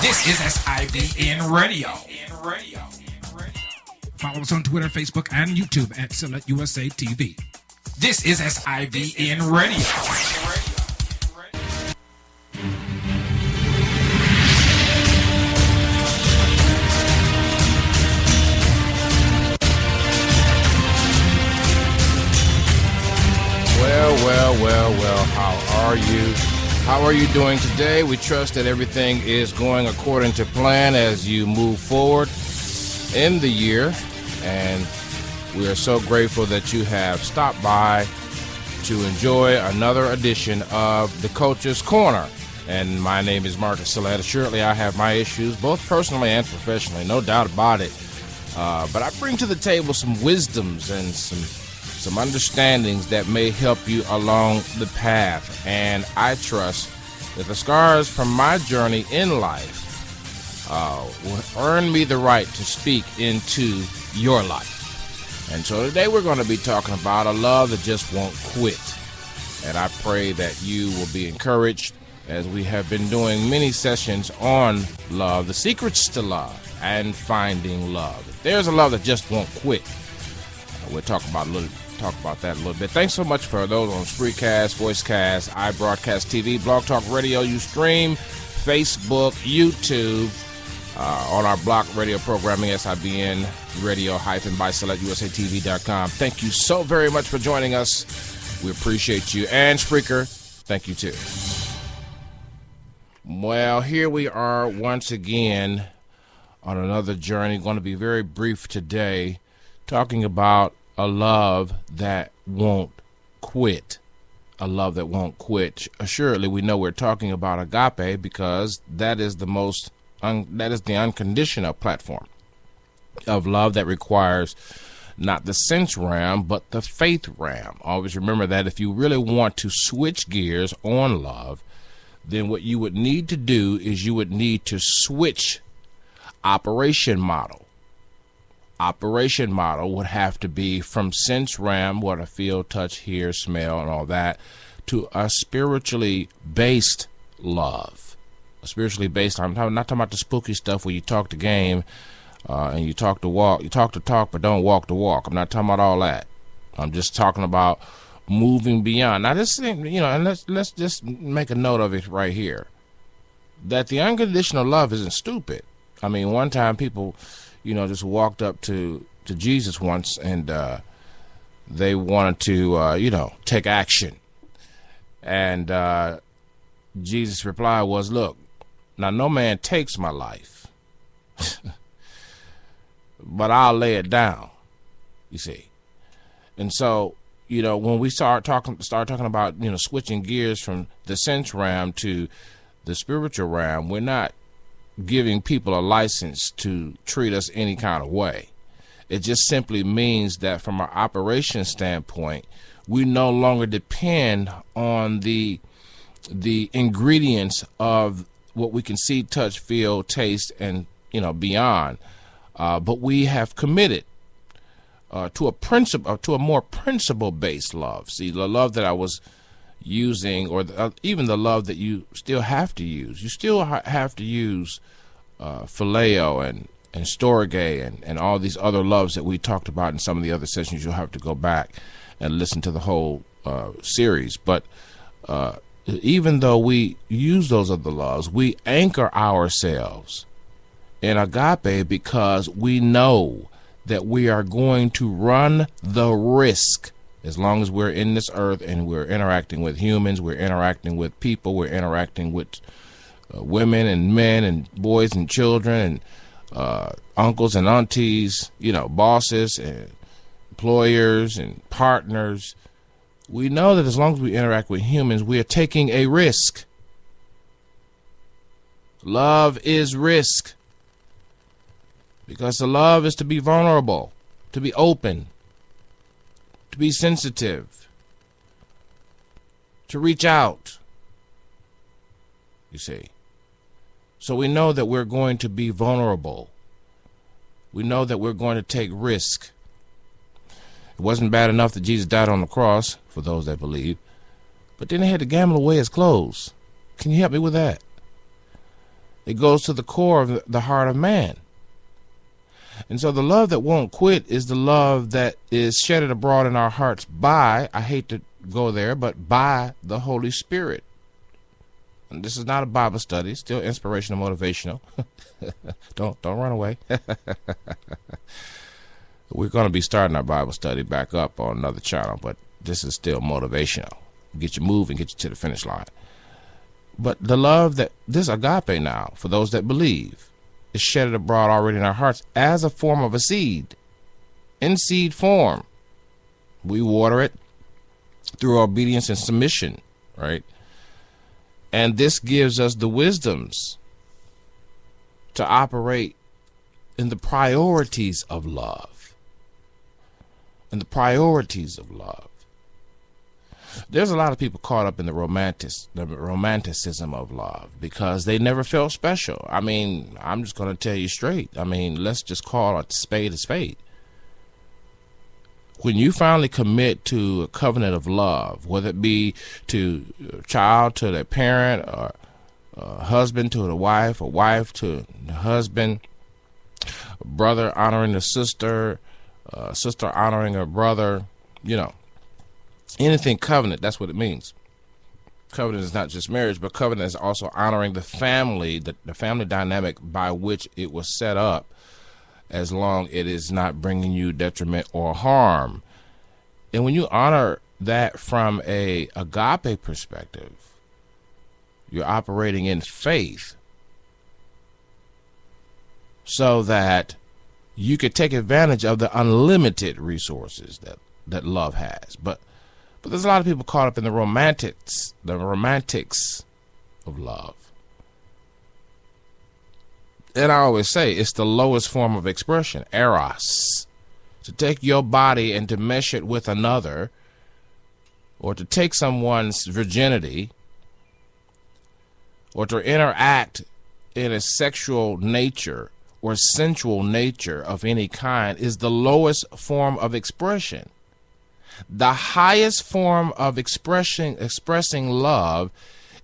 This is SIVN Radio. Follow us on Twitter, Facebook, and YouTube at Select USA TV. This is SIVN Radio. Well, how are you? How are you doing today? We trust that everything is going according to plan as you move forward in the year, and we are so grateful that you have stopped by to enjoy another edition of the Coach's Corner. And my name is Marcus Saletta. Surely I have my issues, both personally and professionally, no doubt about it. But I bring to the table some wisdoms and some understandings that may help you along the path. And I trust that the scars from my journey in life will earn me the right to speak into your life. And so today we're going to be talking about a love that just won't quit. And I pray that you will be encouraged as we have been doing many sessions on love, the secrets to love, and finding love. If there's a love that just won't quit, we'll talk about that a little bit. Thanks so much for those on Spreaker, Voicecast, iBroadcast TV, Blog Talk Radio. You stream Facebook, YouTube, on our block radio programming, SIBN radio-by SelectUSATV.com. Thank you so very much for joining us. We appreciate you. And Spreaker, thank you too. Well, here we are once again on another journey. Going to be very brief today, talking about a love that won't quit. A love that won't quit. Assuredly, we know we're talking about agape because that is the unconditional platform of love that requires not the sense realm, but the faith realm. Always remember that if you really want to switch gears on love, then what you would need to do is you would need to switch operation model. Operation model would have to be from sense realm, what I feel, touch, hear, smell, and all that, to a spiritually based love. A spiritually based, I'm not talking about the spooky stuff where you talk the game and you talk the talk, but don't walk the walk. I'm not talking about all that. I'm just talking about moving beyond. Now this thing, and let's just make a note of it right here, that the unconditional love isn't stupid. I mean, one time people just walked up to Jesus once and they wanted to, take action. And Jesus' reply was, look, now no man takes my life, but I'll lay it down, you see. And so, when we start talking about, switching gears from the sense realm to the spiritual realm, we're not giving people a license to treat us any kind of way. It just simply means that from our operation standpoint, we no longer depend on the ingredients of what we can see, touch, feel, taste, and beyond. But we have committed to a more principle-based love. See, the love that I was using, or even the love that you still have to use. You still have to use phileo and storge and all these other loves that we talked about in some of the other sessions. You'll have to go back and listen to the whole series. But even though we use those other loves, we anchor ourselves in agape because we know that we are going to run the risk. As long as we're in this earth and we're interacting with humans, we're interacting with people, we're interacting with women and men and boys and children and uncles and aunties, bosses and employers and partners. We know that as long as we interact with humans, we are taking a risk. Love is risk. Because the love is to be vulnerable, to be open, to be sensitive, to reach out, you see. So we know that we're going to be vulnerable. We know that we're going to take risk. It wasn't bad enough that Jesus died on the cross, for those that believe, but then he had to gamble away his clothes. Can you help me with that? It goes to the core of the heart of man. And so the love that won't quit is the love that is shedded abroad in our hearts by, I hate to go there, but by the Holy Spirit. And this is not a Bible study, still inspirational, motivational. Don't run away. We're going to be starting our Bible study back up on another channel, but this is still motivational. Get you moving, get you to the finish line. But the love that, this agape now, for those that believe, is shedded abroad already in our hearts as a form of a seed, in seed form. We water it through obedience and submission, right? And this gives us the wisdoms to operate in the priorities of love. In the priorities of love. There's a lot of people caught up in the romanticism of love because they never felt special. I mean, I'm just going to tell you straight. I mean, let's just call a spade a spade. When you finally commit to a covenant of love, whether it be to a child to their parent, or a husband to the wife, a wife to the husband, a brother honoring the sister, sister honoring her brother, you know, anything covenant, that's what it means. Covenant is not just marriage, but covenant is also honoring the family, the family dynamic by which it was set up, as long it is not bringing you detriment or harm. And when you honor that from a agape perspective, you're operating in faith so that you could take advantage of the unlimited resources that love has. But there's a lot of people caught up in the romantics of love. And I always say it's the lowest form of expression, eros. To take your body and to mesh it with another, or to take someone's virginity, or to interact in a sexual nature or sensual nature of any kind is the lowest form of expression. The highest form of expressing love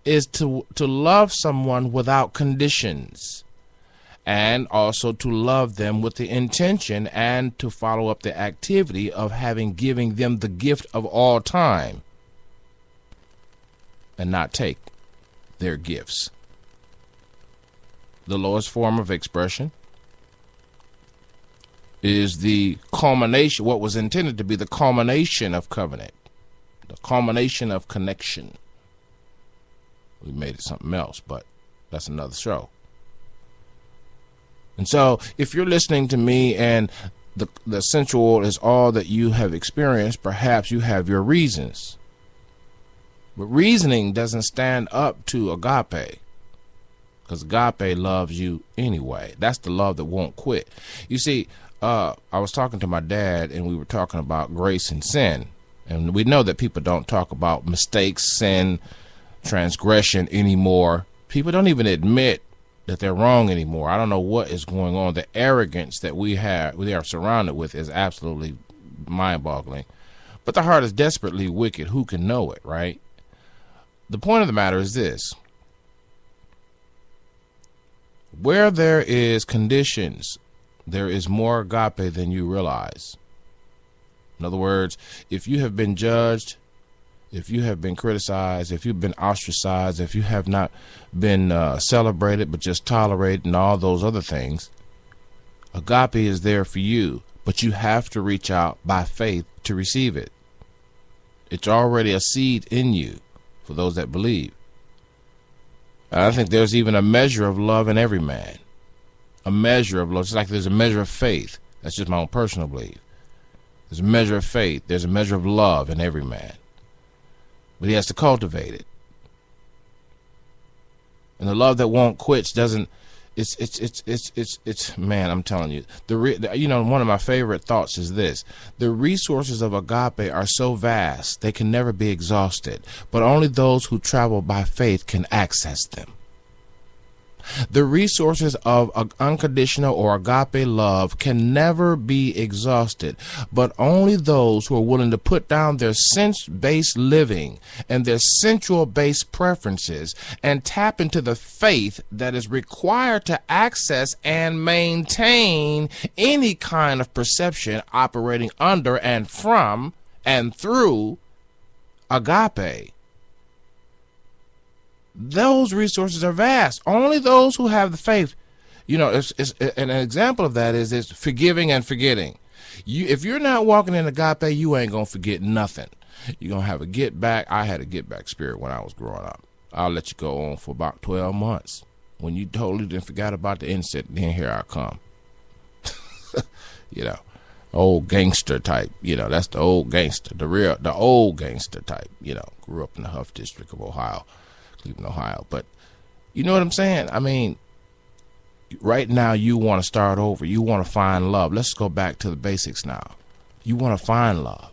is to love someone without conditions, and also to love them with the intention and to follow up the activity of giving them the gift of all time and not take their gifts. The lowest form of expression is the culmination, what was intended to be the culmination of covenant, the culmination of connection. We made it something else, but that's another show. And so if you're listening to me and the sensual is all that you have experienced, perhaps you have your reasons. But reasoning doesn't stand up to agape, because agape loves you anyway. That's the love that won't quit. You see, I was talking to my dad, and we were talking about grace and sin. And we know that people don't talk about mistakes, sin, transgression anymore. People don't even admit that they're wrong anymore. I don't know what is going on. The arrogance that we are surrounded with is absolutely mind-boggling. But the heart is desperately wicked. Who can know it, right? The point of the matter is this. Where there is conditions, there is more agape than you realize. In other words, if you have been judged, if you have been criticized, if you've been ostracized, if you have not been celebrated but just tolerated and all those other things, agape is there for you, but you have to reach out by faith to receive it. It's already a seed in you for those that believe. And I think there's even a measure of love in every man. A measure of love. It's like there's a measure of faith. That's just my own personal belief. There's a measure of faith. There's a measure of love in every man. But he has to cultivate it. And the love that won't quit doesn't. It's man, I'm telling you. One of my favorite thoughts is this: the resources of agape are so vast they can never be exhausted, but only those who travel by faith can access them. The resources of unconditional or agape love can never be exhausted, but only those who are willing to put down their sense-based living and their sensual-based preferences and tap into the faith that is required to access and maintain any kind of perception operating under and from and through agape. Those resources are vast. Only those who have the faith, it's an example of that is forgiving and forgetting. If you're not walking in agape, you ain't gonna forget nothing. You're gonna have a get back. I had a get back spirit when I was growing up. I'll let you go on for about 12 months. When you totally didn't forget about the incident, then here I come. Old gangster type. That's the old gangster, the old gangster type. Grew up in the Huff District of Ohio. Cleveland, Ohio. But you know what I'm saying? I mean, right now you want to start over. You want to find love. Let's go back to the basics now. You want to find love.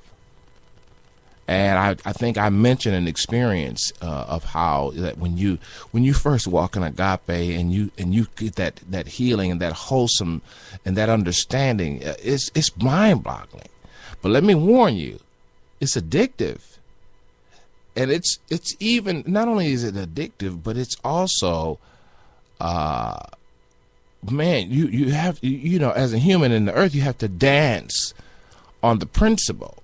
And I think I mentioned an experience of how that when you first walk in agape and you get that healing and that wholesome and that understanding, it's mind-boggling. But let me warn you, it's addictive. And it's even, not only is it addictive, but it's also, you have, as a human in the earth, you have to dance on the principle,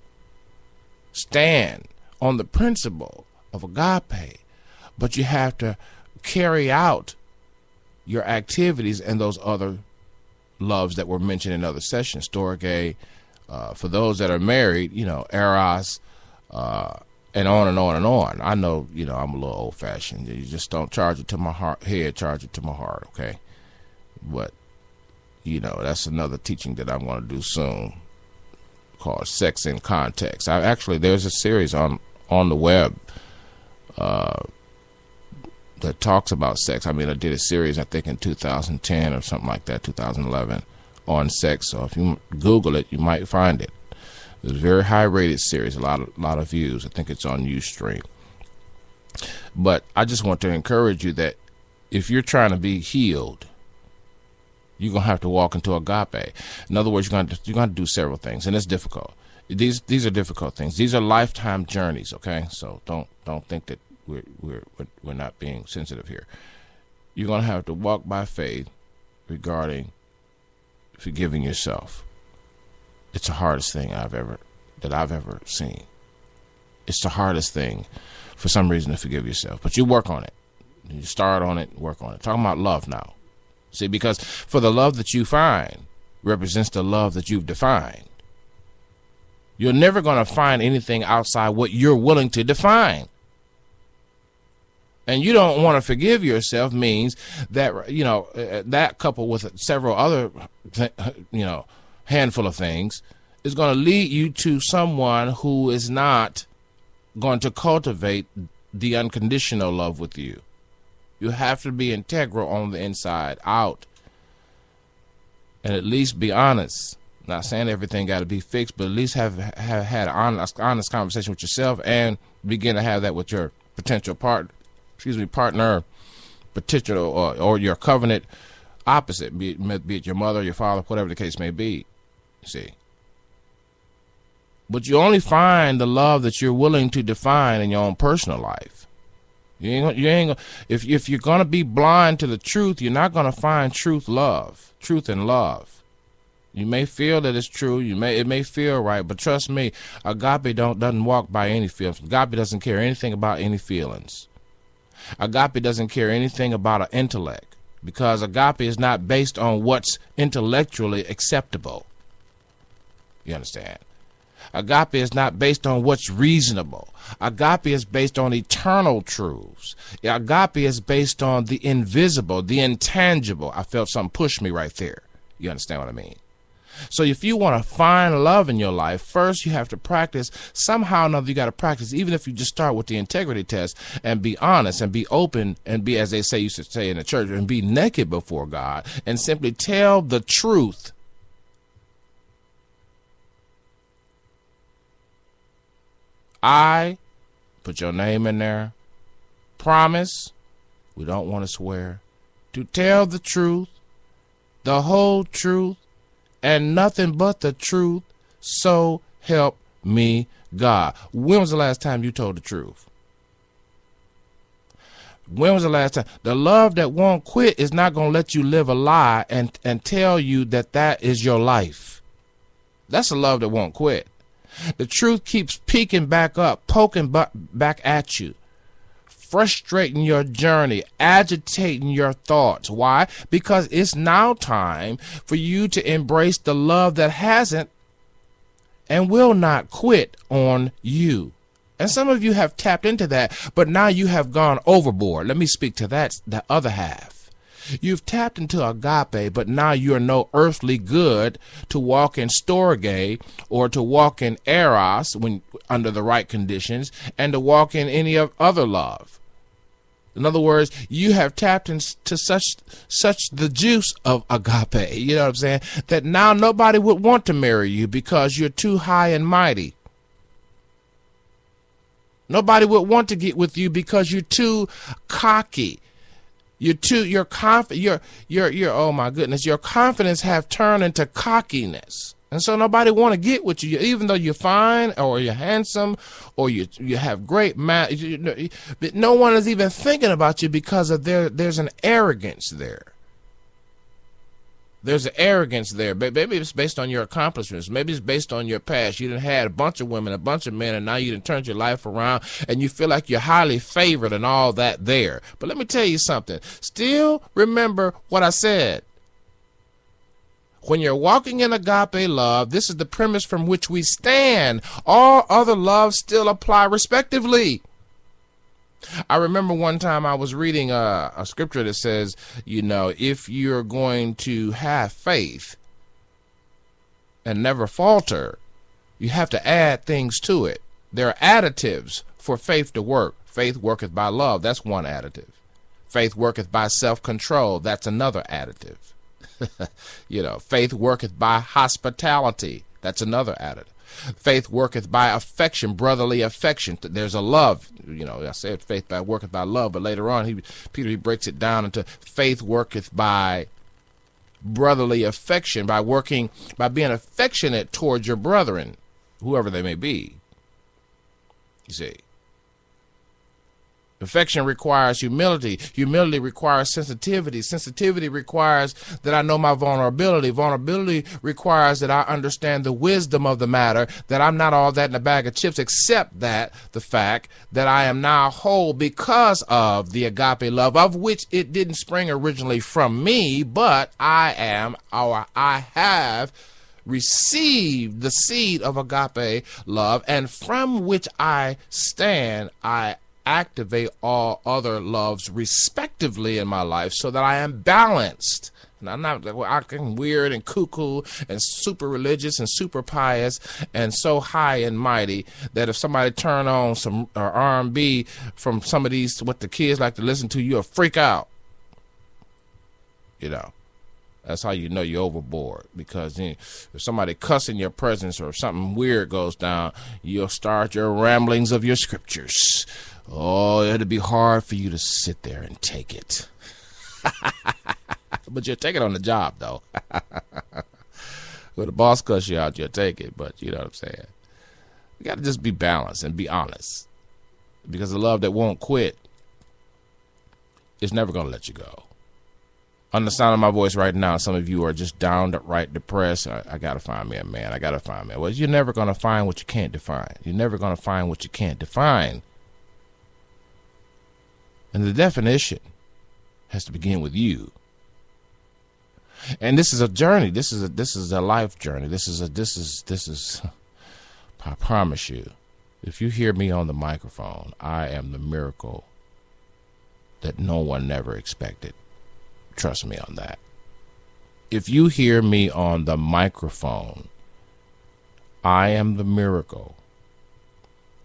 stand on the principle of agape, but you have to carry out your activities and those other loves that were mentioned in other sessions, storge, for those that are married, eros, and on and on and on. I know, I'm a little old fashioned. You just don't charge it to my head, charge it to my heart, okay? But, that's another teaching that I'm going to do soon called Sex in Context. There's a series on the web that talks about sex. I did a series, I think in 2010 or something like that, 2011, on sex. So if you Google it, you might find it. It's a very high rated series, a lot of views. I think it's on Ustream. But I just want to encourage you that if you're trying to be healed, you're gonna have to walk into agape. In other words, you're gonna do several things, and it's difficult. These are difficult things. These are lifetime journeys. Okay, so don't think that we're not being sensitive here. You're gonna have to walk by faith regarding forgiving yourself. It's the hardest thing I've ever seen. It's the hardest thing for some reason to forgive yourself. But you work on it. You start on it, work on it. Talking about love now. See, because for the love that you find represents the love that you've defined. You're never going to find anything outside what you're willing to define. And you don't want to forgive yourself means that, that coupled with several other, handful of things is going to lead you to someone who is not going to cultivate the unconditional love with you. You have to be integral on the inside out and at least be honest. Not saying everything got to be fixed, but at least have had an honest conversation with yourself and begin to have that with your potential partner, potential or your covenant opposite, be it your mother, your father, whatever the case may be. See, but you only find the love that you're willing to define in your own personal life. If you're gonna be blind to the truth, you're not gonna find truth and love. You may feel that it's true, it may feel right, but trust me, agape doesn't walk by any feelings. Agape doesn't care anything about any feelings. Agape doesn't care anything about an intellect, because agape is not based on what's intellectually acceptable. You understand? Agape is not based on what's reasonable. Agape is based on eternal truths. Agape is based on the invisible, the intangible. I felt something push me right there. You understand what I mean? So if you want to find love in your life, first you have to practice. Somehow or another you got to practice, even if you just start with the integrity test and be honest and be open and be, as they say, used to say in the church, and be naked before God and simply tell the truth. I put your name in there. Promise, we don't want to swear, to tell the truth, the whole truth, and nothing but the truth, so help me God. When was the last time you told the truth? When was the last time? The love that won't quit is not going to let you live a lie and tell you that that is your life. That's a love that won't quit. The truth keeps peeking back up, poking back at you, frustrating your journey, agitating your thoughts. Why? Because it's now time for you to embrace the love that hasn't and will not quit on you. And some of you have tapped into that, but now you have gone overboard. Let me speak to that, the other half. You've tapped into agape, but now you're no earthly good to walk in storge or to walk in eros when under the right conditions, and to walk in any other love. In other words, you have tapped into such the juice of agape, you know what I'm saying, that now nobody would want to marry you because you're too high and mighty. Nobody would want to get with you because you're too cocky. You're confident. Oh my goodness, your confidence have turned into cockiness. And so nobody want to get with you, even though you're fine or you're handsome or you have great math. But no one is even thinking about you because of there's an arrogance there. There's an arrogance there. Maybe it's based on your accomplishments. Maybe it's based on your past. You done had a bunch of women, a bunch of men, and now you done turned your life around, and you feel like you're highly favored and all that there. But let me tell you something. Still remember what I said. When you're walking in agape love, this is the premise from which we stand. All other loves still apply respectively. I remember one time I was reading a scripture that says, you know, if you're going to have faith and never falter, you have to add things to it. There are additives for faith to work. Faith worketh by love. That's one additive. Faith worketh by self-control. That's another additive. You know, faith worketh by hospitality. That's another additive. Faith worketh by affection, brotherly affection. There's a love. You know, I said faith by worketh by love, but later on Peter breaks it down into faith worketh by brotherly affection, by being affectionate towards your brethren, whoever they may be. You see. Affection requires humility. Humility requires sensitivity. Sensitivity requires that I know my vulnerability. Vulnerability requires that I understand the wisdom of the matter, that I'm not all that in a bag of chips, except that the fact that I am now whole because of the agape love, of which it didn't spring originally from me, but I have received the seed of agape love, and from which I stand, I activate all other loves respectively in my life so that I am balanced. And I'm not acting weird and cuckoo and super religious and super pious and so high and mighty that if somebody turn on some R&B from some of these, what the kids like to listen to, you'll freak out. You know. That's how you know you're overboard, because if somebody cuss in your presence or if something weird goes down, you'll start your ramblings of your scriptures. Oh, it'll be hard for you to sit there and take it. But you'll take it on the job, though. When the boss cuss you out, you'll take it, but you know what I'm saying. You got to just be balanced and be honest, because the love that won't quit is never going to let you go. On the sound of my voice right now, some of you are just downright depressed. I got to find me a man. I got to find me a man. Well, you're never going to find what you can't define. You're never going to find what you can't define. And the definition has to begin with you. And this is a journey. This is a life journey. This is I promise you, if you hear me on the microphone, I am the miracle that no one never expected. Trust me on that. If you hear me on the microphone, I am the miracle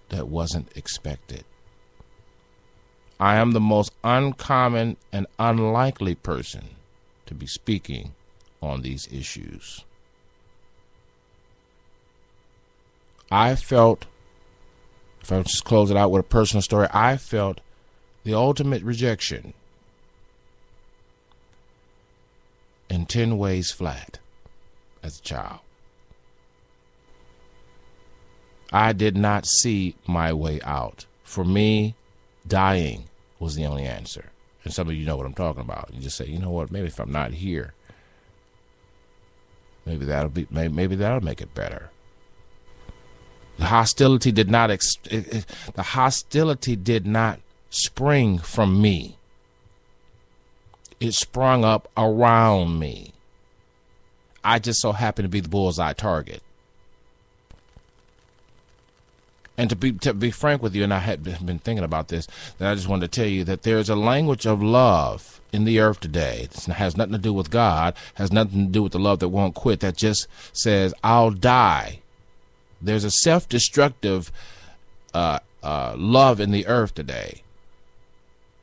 that wasn't expected. I am the most uncommon and unlikely person to be speaking on these issues. I felt, if I just close it out with a personal story, I felt the ultimate rejection 10 ways flat as a child. I did not see my way out. For me, dying was the only answer. And some of you know what I'm talking about. You just say, you know what, maybe if I'm not here, maybe that'll make it better. The hostility did not spring from me. It sprung up around me. I just so happened to be the bullseye target. And to be frank with you, and I had been thinking about this, that I just wanted to tell you that there's a language of love in the earth today. It has nothing to do with God, has nothing to do with the love that won't quit, that just says, I'll die. There's a self-destructive love in the earth today.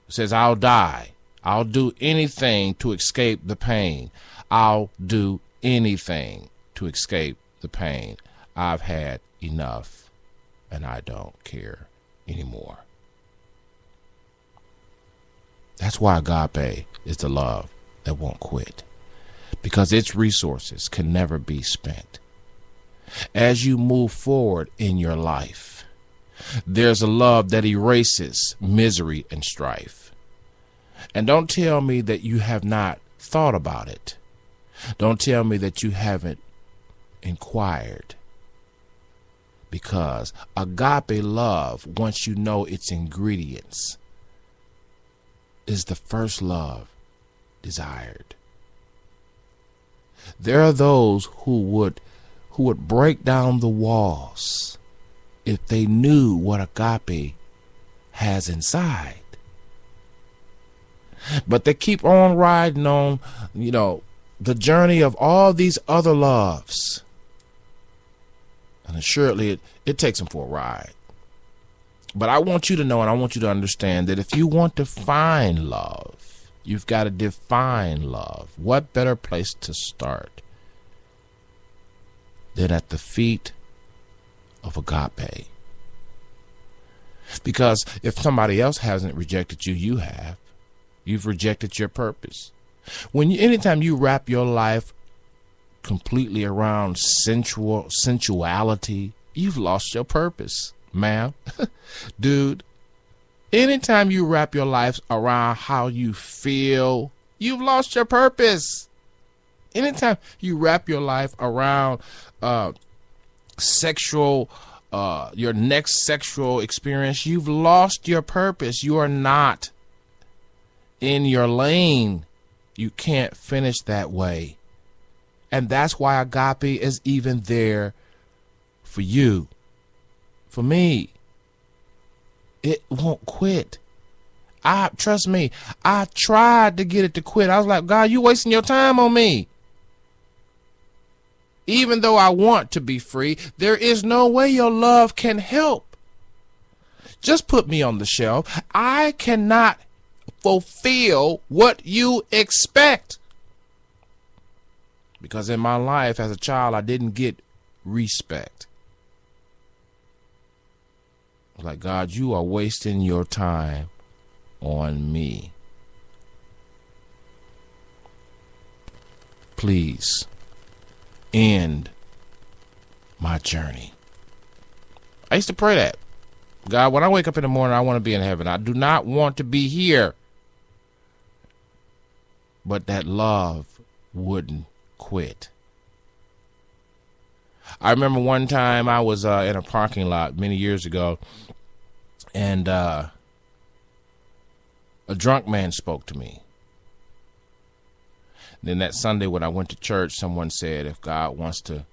It says, I'll die. I'll do anything to escape the pain. I'll do anything to escape the pain. I've had enough, and I don't care anymore. That's why agape is the love that won't quit, because its resources can never be spent. As you move forward in your life, there's a love that erases misery and strife. And don't tell me that you have not thought about it. Don't tell me that you haven't inquired. Because agape love, once you know its ingredients, is the first love desired. There are those who would break down the walls if they knew what agape has inside. But they keep on riding on, the journey of all these other loves. And assuredly, it takes them for a ride. But I want you to know, and I want you to understand, that if you want to find love, you've got to define love. What better place to start than at the feet of agape? Because if somebody else hasn't rejected you, you have. You've rejected your purpose. Anytime you wrap your life completely around sensuality, you've lost your purpose, ma'am. Dude, anytime you wrap your life around how you feel, you've lost your purpose. Anytime you wrap your life around your next sexual experience, you've lost your purpose. You are not in your lane. You can't finish that way. And that's why agape is even there for you, for me. It won't quit. Trust me, I tried to get it to quit. I was like, God, you wasting your time on me. Even though I want to be free, there is no way your love can help. Just put me on the shelf. I cannot fulfill what you expect. Because in my life as a child, I didn't get respect. I was like, God, you are wasting your time on me. Please end my journey. I used to pray that. God, when I wake up in the morning, I want to be in heaven. I do not want to be here. But that love wouldn't quit. I remember one time I was in a parking lot many years ago, and a drunk man spoke to me. Then that Sunday when I went to church, someone said, if God wants to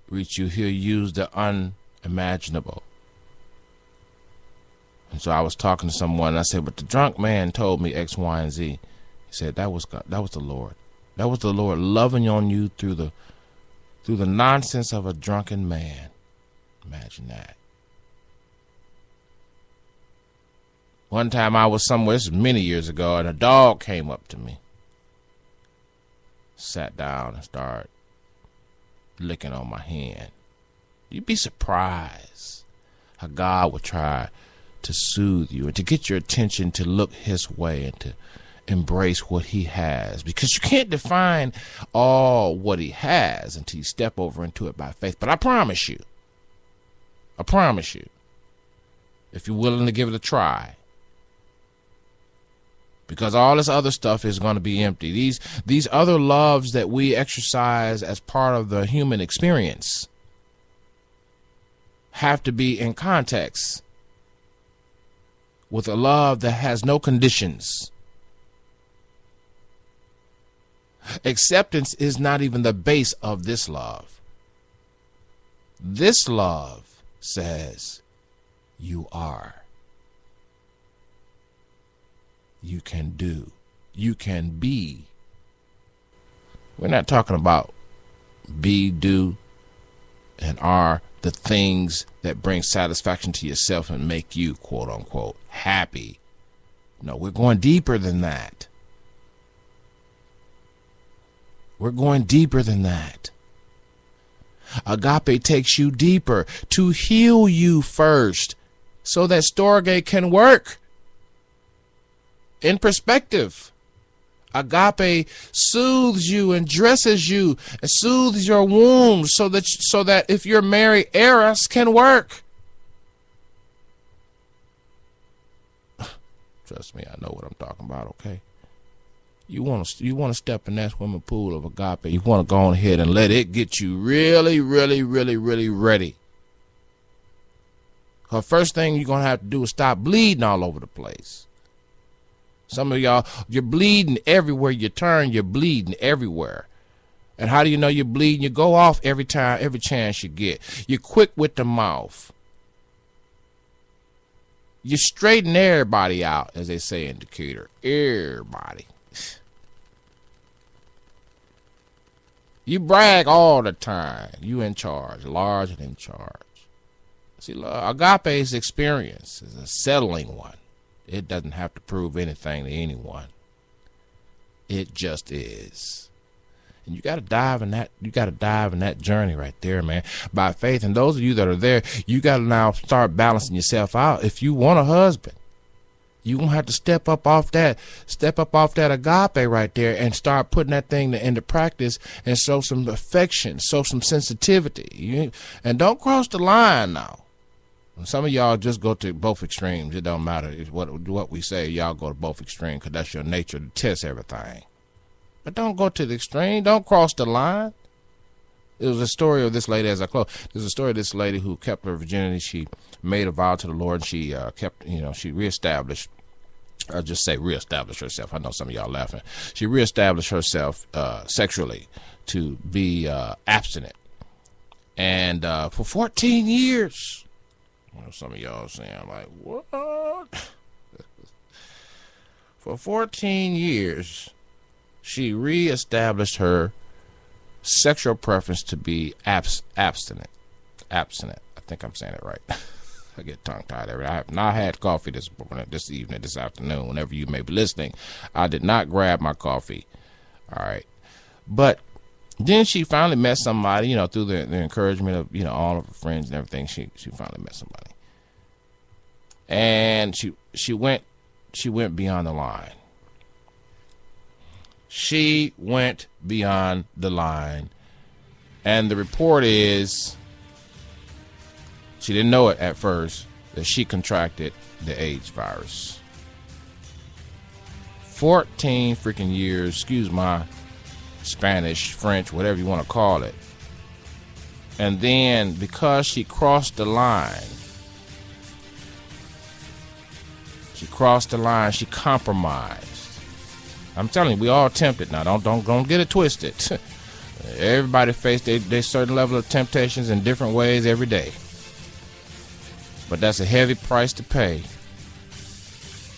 reach you, he'll use the unimaginable. And so I was talking to someone, and I said, but the drunk man told me X, Y, and Z. He said, that was God. That was the Lord. That was the Lord loving on you through the nonsense of a drunken man. Imagine that. One time I was somewhere, this was many years ago, and a dog came up to me. Sat down and started licking on my hand. You'd be surprised how God would try to soothe you and to get your attention to look his way embrace what he has, because you can't define all what he has until you step over into it by faith. But I promise you, if you're willing to give it a try, because all this other stuff is going to be empty. These other loves that we exercise as part of the human experience have to be in context with a love that has no conditions. Acceptance is not even the base of this love. This love says, you are. You can do. You can be. We're not talking about be, do, and are the things that bring satisfaction to yourself and make you, quote unquote, happy. No, we're going deeper than that. We're going deeper than that. Agape takes you deeper to heal you first so that storge can work. In perspective, agape soothes you and dresses you and soothes your wounds so that if you're married, eros can work. Trust me, I know what I'm talking about, okay? You want to step in that swimming pool of agape. You want to go on ahead and let it get you really, really, really, really ready. The first thing you're going to have to do is stop bleeding all over the place. Some of y'all, you're bleeding everywhere you turn. You're bleeding everywhere. And how do you know you're bleeding? You go off every chance you get. You're quick with the mouth. You straighten everybody out, as they say in Decatur. Everybody. You brag all the time. You in charge, large and in charge. See, agape's experience is a settling one. It doesn't have to prove anything to anyone. It just is. And you got to dive in that. You got to dive in that journey right there, man, by faith. And those of you that are there, you got to now start balancing yourself out. If you want a husband, you gonna have to step up off that agape right there and start putting that thing into practice and show some affection, show some sensitivity. And don't cross the line now. Some of y'all just go to both extremes. It don't matter. It's what we say. Y'all go to both extremes because that's your nature to test everything. But don't go to the extreme. Don't cross the line. It was a story of this lady as I close. There's a story of this lady who kept her virginity. She made a vow to the Lord. And she she reestablished. I'll just say reestablish herself. I know some of y'all laughing. She reestablished herself sexually to be abstinent. And for 14 years. Some of y'all saying like, what? For 14 years, she reestablished her sexual preference to be abstinent. Abstinent. I think I'm saying it right. I get tongue-tied every day. I have not had coffee this morning, this evening, this afternoon, whenever you may be listening. I did not grab my coffee. All right. But then she finally met somebody, through the encouragement of, all of her friends and everything. She finally met somebody. And she went beyond the line. She went beyond the line. And the report is, she didn't know it at first, that she contracted the AIDS virus. 14 freaking years, excuse my Spanish, French, whatever you want to call it. And then because she crossed the line, she compromised. I'm telling you, we all tempted now. Don't get it twisted. Everybody face their certain level of temptations in different ways every day. But that's a heavy price to pay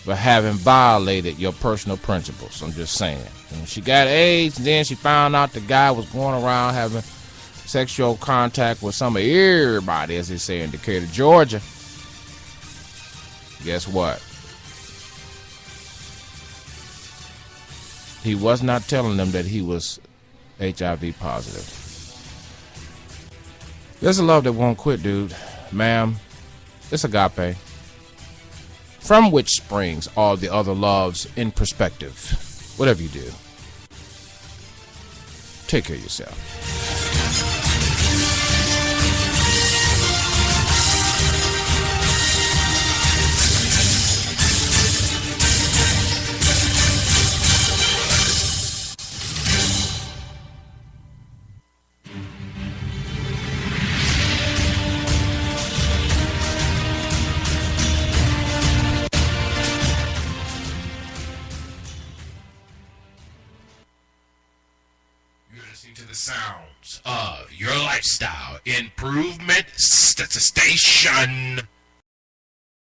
for having violated your personal principles. I'm just saying. When she got AIDS, and then she found out the guy was going around having sexual contact with some of everybody, as they say in Decatur, Georgia. Guess what? He was not telling them that he was HIV positive. There's a love that won't quit, dude. Ma'am, it's agape. from which springs all the other loves in perspective. Whatever you do, take care of yourself. To the sounds of your lifestyle improvement station.